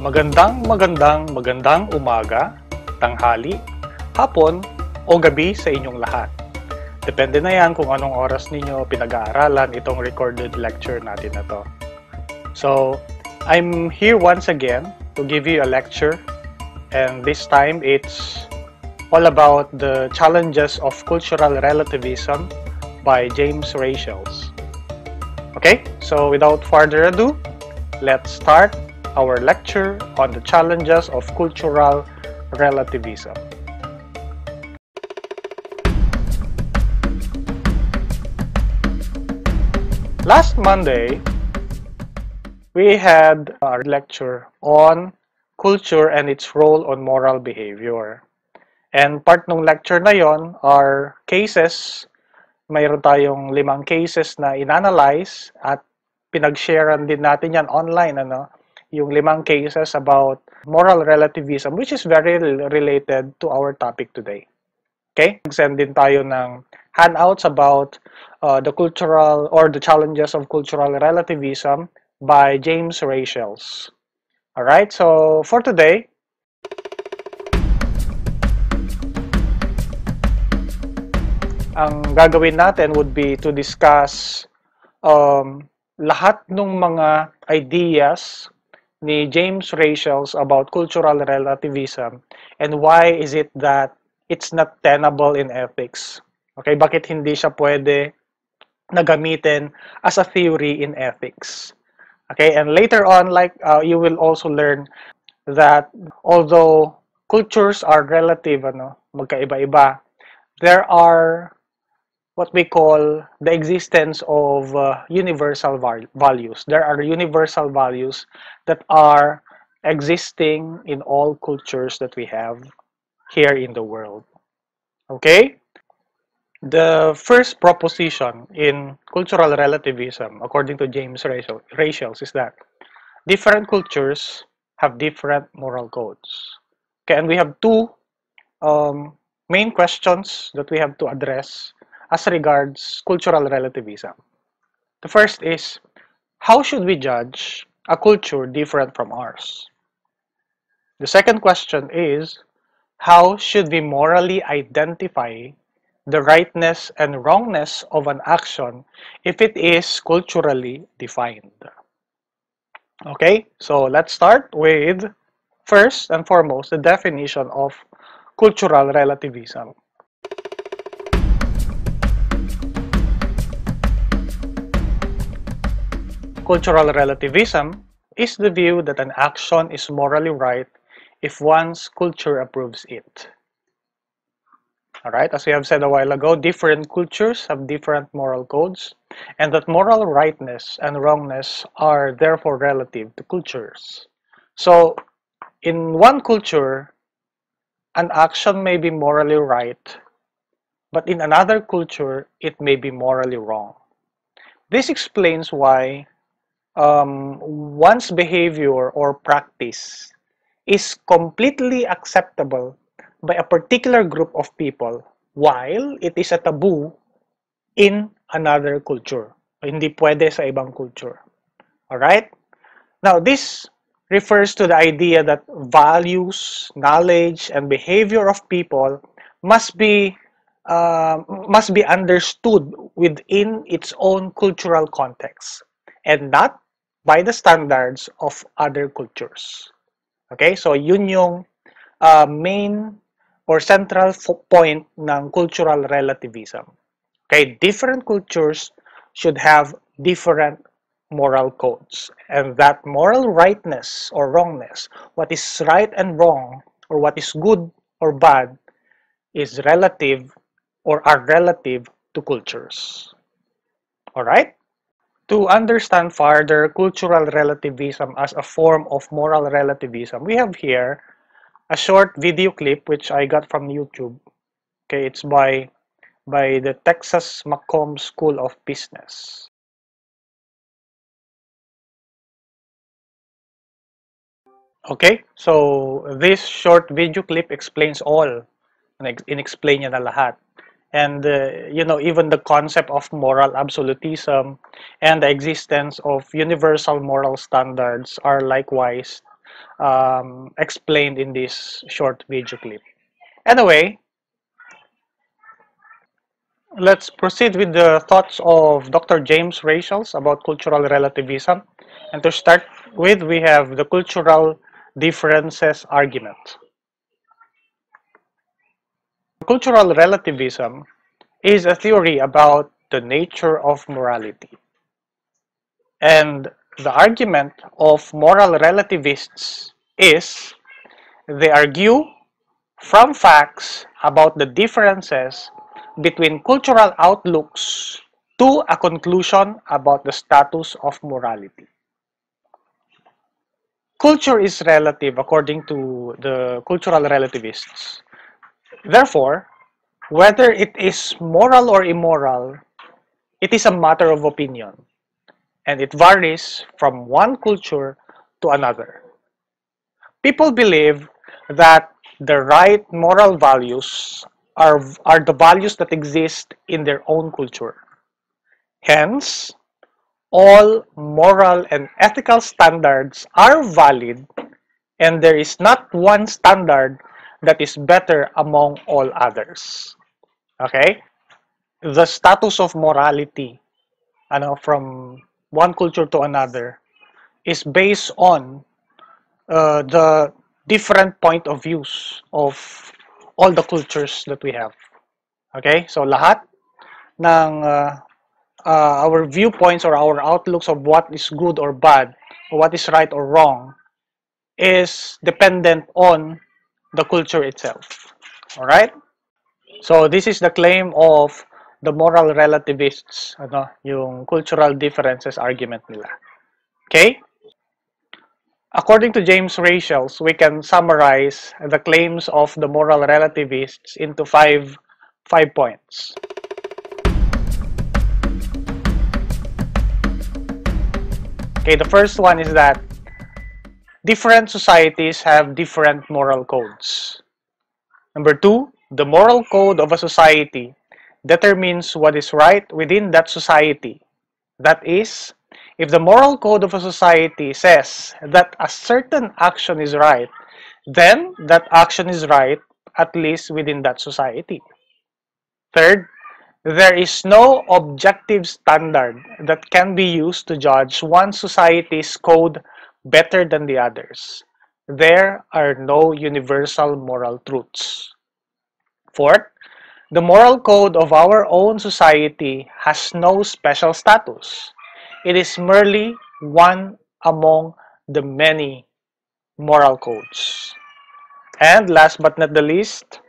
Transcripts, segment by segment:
Magandang umaga, tanghali, hapon o gabi sa inyong lahat. Depende na yan kung anong oras ninyo pinag-aaralan itong recorded lecture natin na to. So, I'm here once again to give you a lecture, and this time it's all about the challenges of cultural relativism by James Rachels. Okay, so without further ado, let's start our lecture on the challenges of cultural relativism. Last Monday, we had a lecture on culture and its role on moral behavior. And part ng lecture na yon are cases. Mayroon tayong 5 cases na inanalyze at pinag-sharean din natin yan online, yung 5 cases about moral relativism, which is very related to our topic today. Okay? Send din tayo ng handouts about the cultural or the challenges of cultural relativism by James Rachels. Alright, so for today, ang gagawin natin would be to discuss lahat ng mga ideas ni James Rachels about cultural relativism and why is it that it's not tenable in ethics. Okay, bakit hindi siya pwede na gamitin as a theory in ethics. Okay, and later on, you will also learn that although cultures are relative, magkaiba-iba, there are what we call the existence of universal values. There are universal values that are existing in all cultures that we have here in the world. Okay? The first proposition in cultural relativism, according to James Rachels, is that different cultures have different moral codes. Okay, and we have two main questions that we have to address as regards cultural relativism. The first is, how should we judge a culture different from ours? The second question is, how should we morally identify the rightness and wrongness of an action if it is culturally defined? Okay, so let's start with, first and foremost, the definition of cultural relativism. Cultural relativism is the view that an action is morally right if one's culture approves it. Alright, as we have said a while ago, different cultures have different moral codes, and that moral rightness and wrongness are therefore relative to cultures. So, in one culture, an action may be morally right, but in another culture, it may be morally wrong. This explains why one's behavior or practice is completely acceptable by a particular group of people while it is a taboo in another culture. Hindi pwede sa ibang culture. Alright? Now, this refers to the idea that values, knowledge, and behavior of people must be understood within its own cultural context and not by the standards of other cultures. Okay, so yun yung main or central point ng cultural relativism. Okay, different cultures should have different moral codes, and that moral rightness or wrongness, what is right and wrong, or what is good or bad, is relative or are relative to cultures. Alright? To understand further cultural relativism as a form of moral relativism, we have here a short video clip which I got from YouTube. Okay, it's by the Texas McCombs School of Business. Okay, so this short video clip explains all. In-explain niya na lahat. And, even the concept of moral absolutism and the existence of universal moral standards are likewise explained in this short video clip. Anyway, let's proceed with the thoughts of Dr. James Rachels about cultural relativism. And to start with, we have the cultural differences argument. Cultural relativism is a theory about the nature of morality. And the argument of moral relativists is they argue from facts about the differences between cultural outlooks to a conclusion about the status of morality. Culture is relative according to the cultural relativists. Therefore, whether it is moral or immoral, it is a matter of opinion, and it varies from one culture to another. People believe that the right moral values are the values that exist in their own culture. Hence, all moral and ethical standards are valid, and there is not one standard that is better among all others. Okay? The status of morality from one culture to another is based on the different point of views of all the cultures that we have. Okay? So lahat ng our viewpoints or our outlooks of what is good or bad, or what is right or wrong, is dependent on the culture itself. Alright? So this is the claim of the moral relativists, yung cultural differences argument nila. Okay? According to James Rachels, we can summarize the claims of the moral relativists into five points. Okay, the first one is that different societies have different moral codes. Number two, the moral code of a society determines what is right within that society. That is, if the moral code of a society says that a certain action is right, then that action is right at least within that society. Third, there is no objective standard that can be used to judge one society's code better than the others. There are no universal moral truths. Fourth, the moral code of our own society has no special status. It is merely one among the many moral codes. And last but not the least,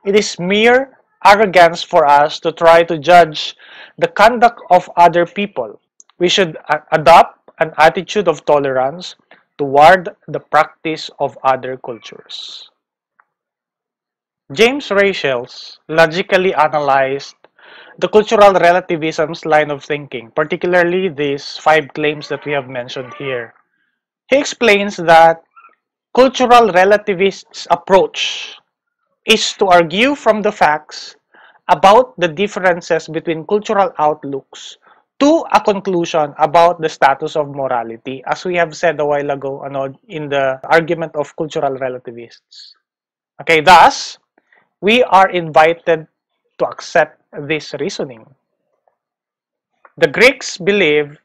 it is mere arrogance for us to try to judge the conduct of other people. We should adopt an attitude of tolerance toward the practice of other cultures. James Rachels logically analyzed the cultural relativism's line of thinking, particularly these five claims that we have mentioned here. He explains that cultural relativists' approach is to argue from the facts about the differences between cultural outlooks to a conclusion about the status of morality, as we have said a while ago in the argument of cultural relativists. Okay, thus, we are invited to accept this reasoning. The Greeks believed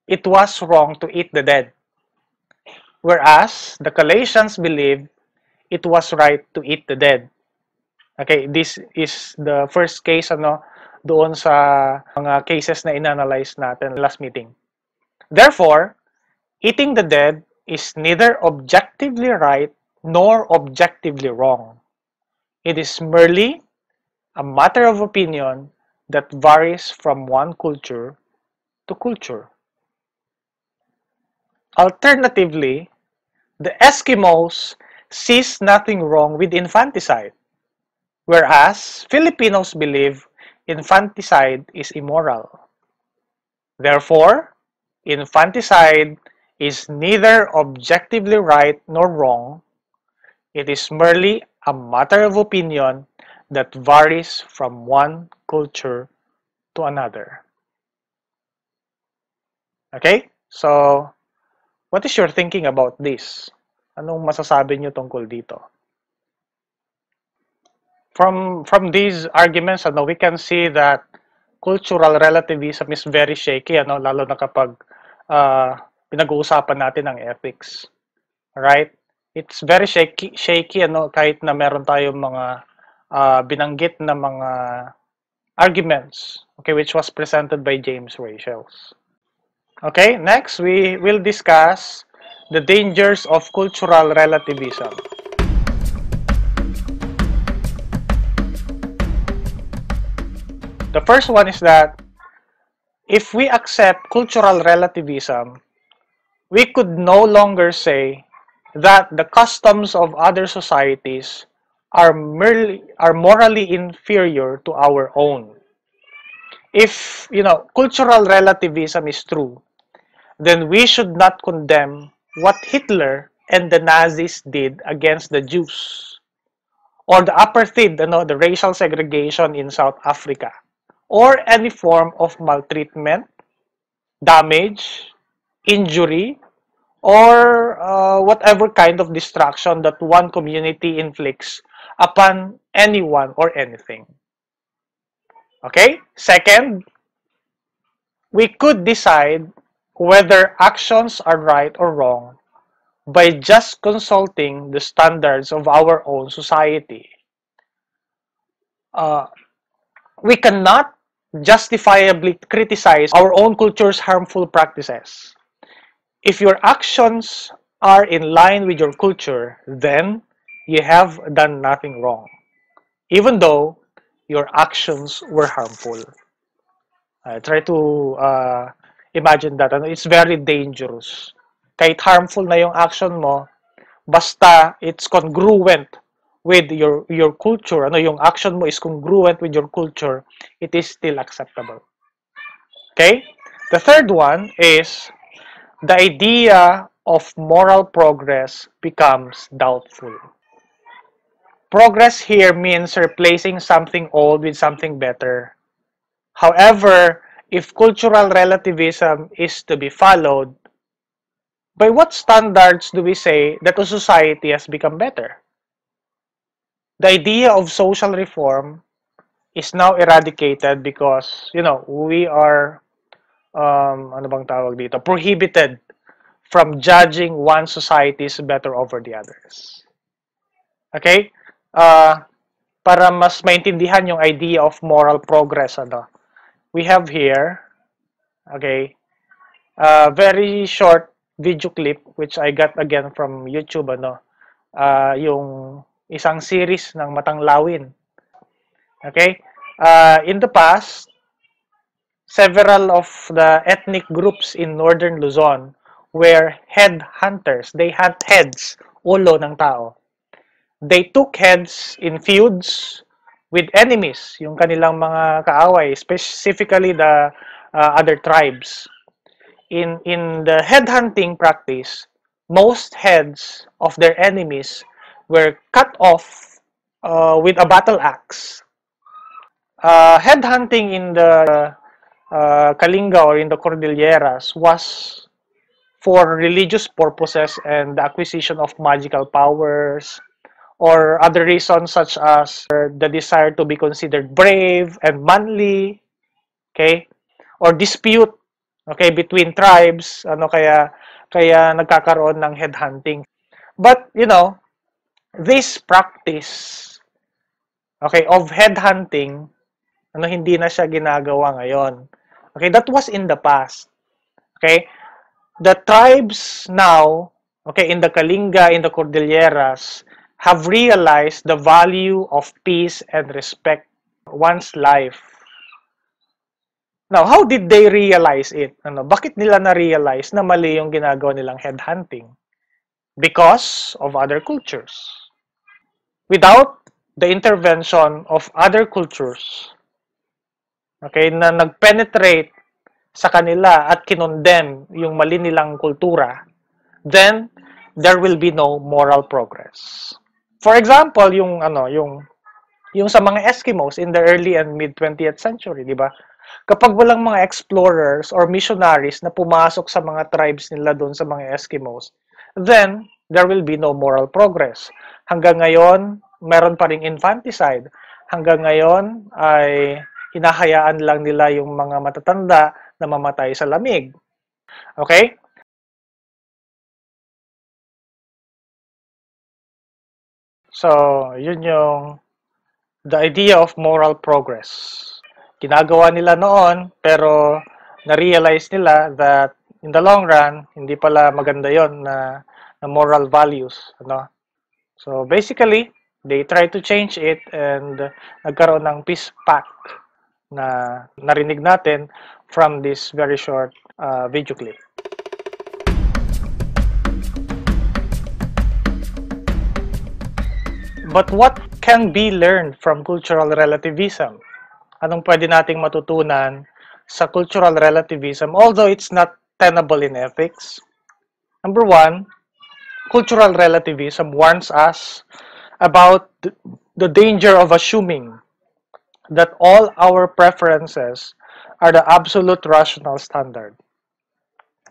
it was wrong to eat the dead, whereas the Galatians believed it was right to eat the dead. Okay, this is the first case doon sa mga cases na inanalyze natin last meeting. Therefore, eating the dead is neither objectively right nor objectively wrong. It is merely a matter of opinion that varies from one culture to culture. Alternatively, the Eskimos sees nothing wrong with infanticide, whereas Filipinos believe infanticide is immoral. Therefore, infanticide is neither objectively right nor wrong. It is merely a matter of opinion that varies from one culture to another. Okay? So, What is your thinking about this? Anong masasabi niyo tungkol dito? From these arguments, we can see that cultural relativism is very shaky, lalo na kapag pinag-uusapan natin ang ethics. Right? It's very shaky, kahit na meron tayong mga binanggit na mga arguments, okay, which was presented by James Rachels. Okay, next we will discuss the dangers of cultural relativism. The first one is that if we accept cultural relativism, we could no longer say that the customs of other societies are morally inferior to our own. If, cultural relativism is true, then we should not condemn what Hitler and the Nazis did against the Jews, or the apartheid, the racial segregation in South Africa, or any form of maltreatment, damage, injury, or whatever kind of destruction that one community inflicts upon anyone or anything. Okay? Second, we could decide whether actions are right or wrong by just consulting the standards of our own society. We cannot justifiably criticize our own culture's harmful practices. If your actions are in line with your culture, then you have done nothing wrong, even though your actions were harmful. Try to imagine that. It's very dangerous. Kahit harmful na yung action mo, basta it's congruent with your culture, yung action mo is congruent with your culture, it is still acceptable. Okay? The third one is the idea of moral progress becomes doubtful. Progress here means replacing something old with something better. However, if cultural relativism is to be followed, by what standards do we say that a society has become better? The idea of social reform is now eradicated because, we are, prohibited from judging one society's better over the others. Okay? Para mas maintindihan yung idea of moral progress, we have here, okay, a very short video clip which I got again from YouTube, yung isang series ng Matanglawin. Okay? In the past, several of the ethnic groups in northern Luzon were headhunters. They hunt heads, ulo ng tao. They took heads in feuds with enemies, yung kanilang mga kaaway, specifically the other tribes. In the headhunting practice, most heads of their enemies were cut off with a battle axe. Headhunting in the Kalinga or in the Cordilleras was for religious purposes and the acquisition of magical powers, or other reasons such as the desire to be considered brave and manly, okay, or dispute, okay, between tribes, kaya nagkakaroon ng headhunting. But this practice, okay, of headhunting, hindi na siya ginagawa ngayon. Okay, that was in the past. Okay, the tribes now, okay, in the Kalinga, in the Cordilleras, have realized the value of peace and respect one's life. Now, how did they realize it? Bakit nila na-realize na mali yung ginagawa nilang headhunting? Because of other cultures. Without the intervention of other cultures, okay, na nag-penetrate sa kanila at kinondem yung mali nilang kultura, then there will be no moral progress. For example, yung sa mga Eskimos in the early and mid 20th century, di ba? Kapag walang mga explorers or missionaries na pumasok sa mga tribes nila doon sa mga Eskimos, then there will be no moral progress. Hanggang ngayon, meron pa ring infanticide. Hanggang ngayon ay hinahayaan lang nila yung mga matatanda na mamatay sa lamig. Okay? So, yun yung the idea of moral progress. Ginagawa nila noon, pero na-realize nila that in the long run, hindi pala maganda yon na moral values. Ano? So, basically, they try to change it and nagkaroon ng peace pact na narinig natin from this very short video clip. But what can be learned from cultural relativism? Anong pwede nating matutunan sa cultural relativism, although it's not tenable in ethics? Number one, cultural relativism warns us about the danger of assuming that all our preferences are the absolute rational standard.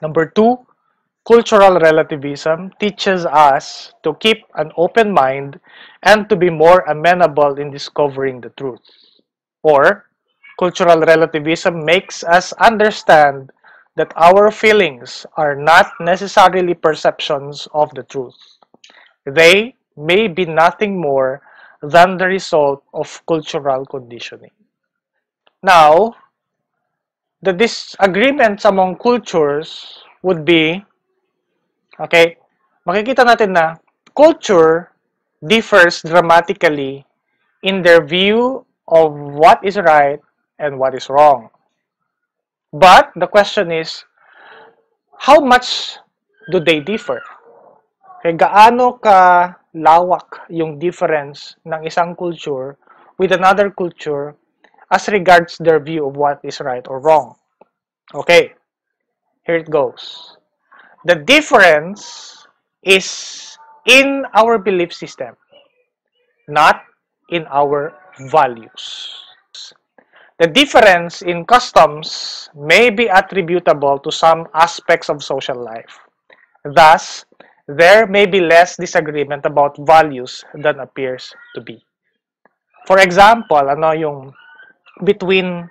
Number two, cultural relativism teaches us to keep an open mind and to be more amenable in discovering the truth. Or, cultural relativism makes us understand that our feelings are not necessarily perceptions of the truth. They may be nothing more than the result of cultural conditioning. Now, the disagreements among cultures would be, okay, makikita natin na culture differs dramatically in their view of what is right and what is wrong. But the question is, how much do they differ? Okay, gaano ka lawak yung difference ng isang culture with another culture as regards their view of what is right or wrong? Okay, here it goes. The difference is in our belief system, not in our values. The difference in customs may be attributable to some aspects of social life. Thus, there may be less disagreement about values than appears to be. For example, yung between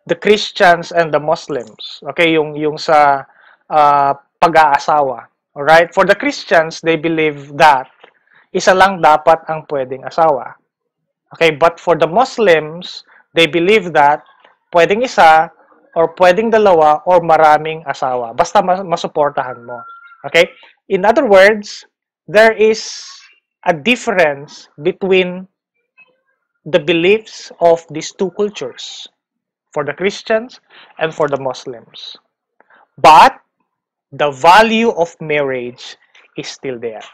the Christians and the Muslims. Okay, yung sa pag-aasawa. Alright? For the Christians, they believe that isa lang dapat ang pwedeng asawa. Okay, but for the Muslims, they believe that pwedeng isa or pwedeng dalawa or maraming asawa. Basta masuportahan mo. Okay? In other words, there is a difference between the beliefs of these two cultures, for the Christians and for the Muslims. But the value of marriage is still there.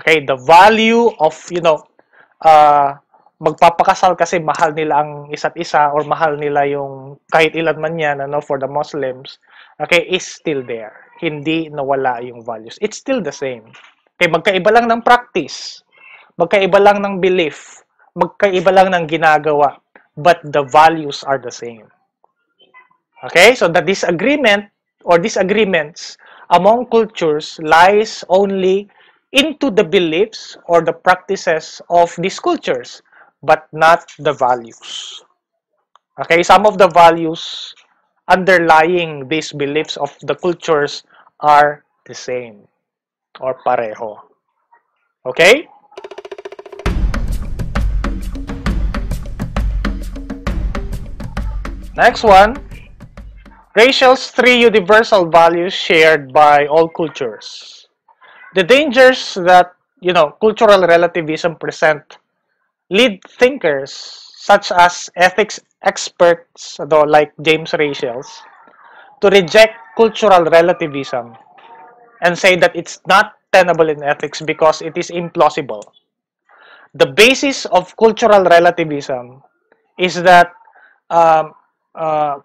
Okay, the value of, magpapakasal kasi mahal nila ang isa't isa or mahal nila yung kahit ilan man yan, for the Muslims, okay, is still there. Hindi nawala yung values. It's still the same. Okay, magkaiba lang ng practice, magkaiba lang ng belief, magkaiba lang ng ginagawa, but the values are the same. Okay, so the disagreement or disagreements among cultures lies only into the beliefs or the practices of these cultures, but not the values. Okay, some of the values underlying these beliefs of the cultures are the same or pareho. Okay? Next one, Rachel's three universal values shared by all cultures. The dangers that, cultural relativism present lead thinkers such as ethics experts like James Rachels to reject cultural relativism and say that it's not tenable in ethics because it is implausible. The basis of cultural relativism is that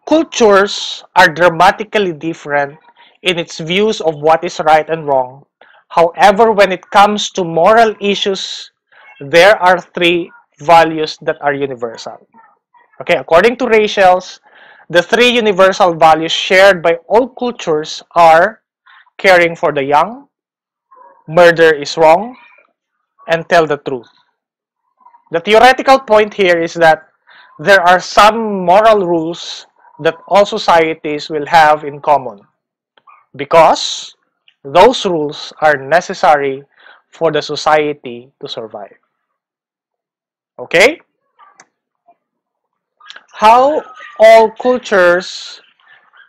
cultures are dramatically different in its views of what is right and wrong. However, when it comes to moral issues, there are three values that are universal. Okay, according to Rachels, The three universal values shared by all cultures are caring for the young, murder is wrong, and tell the truth. The theoretical point here is that there are some moral rules that all societies will have in common because those rules are necessary for the society to survive. Okay? How all cultures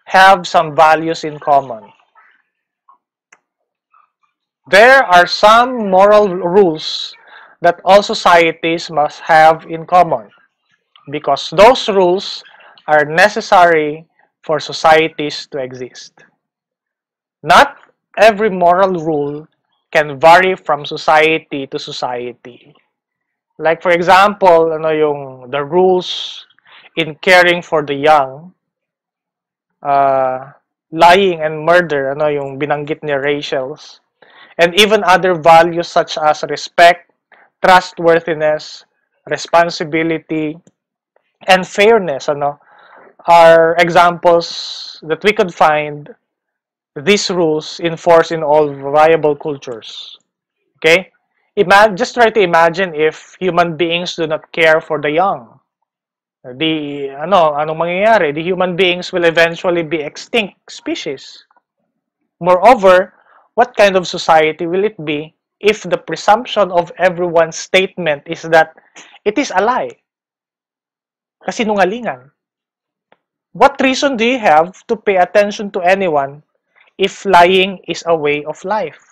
have some values in common. There are some moral rules that all societies must have in common because those rules are necessary for societies to exist. Not every moral rule can vary from society to society. Like for example, the rules in caring for the young, lying and murder, yung binanggit ni Rachel's, and even other values such as respect, trustworthiness, responsibility, and fairness, are examples that we could find these rules enforced in all viable cultures. Okay? Just try to imagine if human beings do not care for the young. Anong mangyayari? The human beings will eventually be extinct species. Moreover, what kind of society will it be if the presumption of everyone's statement is that it is a lie? Kasinungalingan. What reason do you have to pay attention to anyone if lying is a way of life?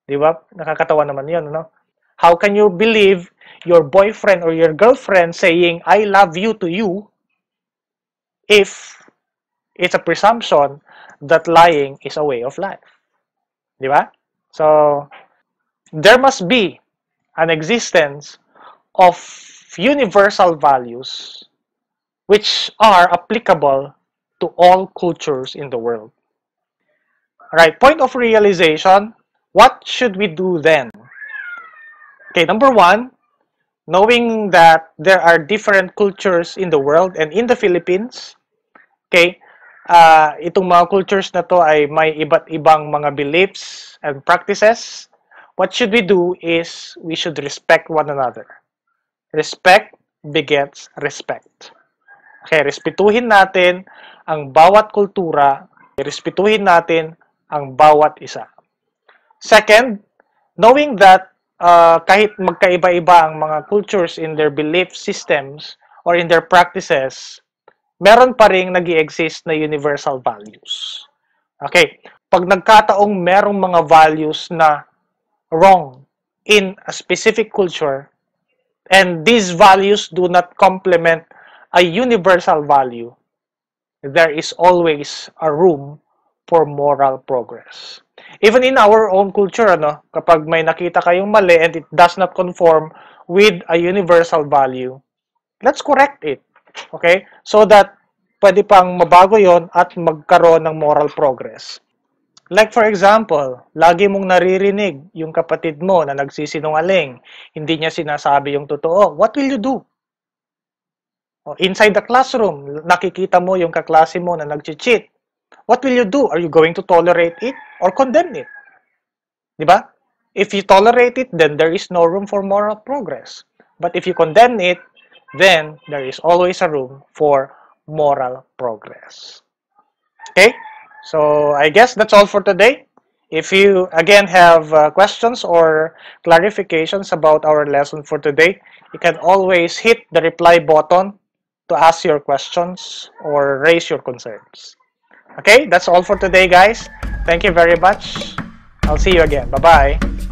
Di ba? Nakakatawa naman yun, no? How can you believe your boyfriend or your girlfriend saying, I love you to you, if it's a presumption that lying is a way of life? Di ba? So, there must be an existence of universal values which are applicable to all cultures in the world. Alright, point of realization, what should we do then? Okay, number one, knowing that there are different cultures in the world and in the Philippines, okay, itong mga cultures na to ay may iba't ibang mga beliefs and practices. What should we do is we should respect one another. Respect begets respect. Okay, respetuhin natin ang bawat kultura, respetuhin natin ang bawat isa. Second, knowing that kahit magkaiba-iba ang mga cultures in their belief systems or in their practices, meron pa ring nag-i-exist na universal values. Okay, pag nagkataong merong mga values na wrong in a specific culture, and these values do not complement a universal value, there is always a room for moral progress. Even in our own culture, kapag may nakita kayong mali and it does not conform with a universal value, let's correct it. Okay? So that pwede pang mabago yon at magkaroon ng moral progress. Like for example, lagi mong naririnig yung kapatid mo na nagsisinungaling, hindi niya sinasabi yung totoo. What will you do? Inside the classroom, nakikita mo yung kaklase mo na nag-cheat. What will you do? Are you going to tolerate it or condemn it? Diba? If you tolerate it, then there is no room for moral progress. But if you condemn it, then there is always a room for moral progress. Okay? So, I guess that's all for today. If you, again, have questions or clarifications about our lesson for today, you can always hit the reply button to ask your questions or raise your concerns. Okay, that's all for today, guys. Thank you very much. I'll see you again. Bye-bye.